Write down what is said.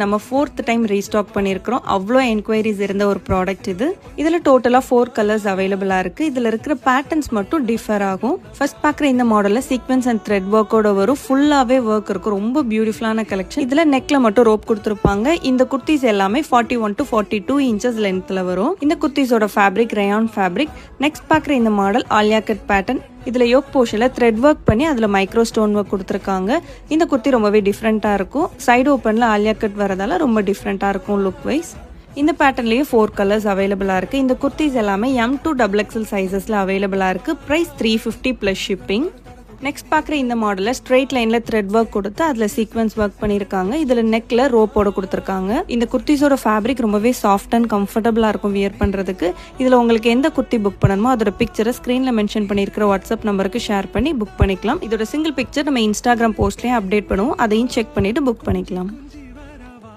நம்ம 4th time restock பண்ணியிருக்கிறோம். அவ்வளோ என்கொயரிஸ் இருந்த ஒரு ப்ராடக்ட் இது. இதில் டோட்டலாக 4 கலர்ஸ் அவைலபிளாக இருக்குது. இதில் இருக்கிற பேட்டர்ன்ஸ் மட்டும் டிஃபர் ஆகும். ஃபர்ஸ்ட் பார்க்குற இந்த மாடலில் சீக்வன்ஸ் அண்ட் த்ரெட் ஒர்க்கோட வரும். ஃபுல்லாகவே ஒர்க் இருக்கும். ரொம்ப பியூட்டிஃபுல்லான கலெக்ஷன். இதில் நெக்கில் மட்டும் ரோப் கொடுத்துருப்பாங்க. இந்த குர்த்திஸ் எல்லாமே 41 to 42 இன்ச்சஸ் லென்த்தில் வரும். இந்த குர்த்திஸோட ஃபேப்ரிக் ரயான் ஃபேப்ரிக். நெக்ஸ்ட் பார்க்குற இந்த மாடல் ஆலியா கட் பேட்டர்ன். இதில் யோக் போர்ஷனில் த்ரெட் ஒர்க் பண்ணி அதில் மைக்ரோ ஸ்டோன் ஒர்க் கொடுத்துருக்காங்க. இந்த குர்த்தி ரொம்பவே டிஃப்ரெண்ட்டாக இருக்கும். சைடு ஓப்பனில் ஆலியா கட் வரதால ரொம்ப டிஃப்ரெண்ட்டாக இருக்கும் லுக் வைஸ். இந்த பேட்டர்ன்லேயே 4 கலர்ஸ் அவைலபிளாக இருக்குது. இந்த குர்த்திஸ் எல்லாமே M to XXL சைஸஸில் அவைலபிளாக இருக்குது. Price 350 plus shipping. நெக்ஸ்ட் பார்க்குற இந்த மாடலில் ஸ்ட்ரெயிட் லைனில் த்ரெட் ஒர்க் கொடுத்து அதில் சீக்வன்ஸ் ஒர்க் பண்ணியிருக்காங்க. இதில் நெக்கில் ரோப்போட கொடுத்துருக்காங்க. இந்த குர்த்திஸோட ஃபேப்ரிக் ரொம்பவே சாஃப்ட் அண்ட் கம்ஃபர்டபுளாக இருக்கும் வியர் பண்ணுறதுக்கு. இதில் உங்களுக்கு எந்த குர்த்தி புக் பண்ணணுமோ அதோட பிக்சரை ஸ்க்ரீனில் மென்ஷன் பண்ணியிருக்கிற வாட்ஸ்அப் நம்பருக்கு ஷேர் பண்ணி புக் பண்ணிக்கலாம். இதோட சிங்கிள் பிக்சர் நம்ம இன்ஸ்டாகிராம் போஸ்ட்லேயே அப்டேட் பண்ணுவோம். அதையும் செக் பண்ணிவிட்டு புக் பண்ணிக்கலாம்.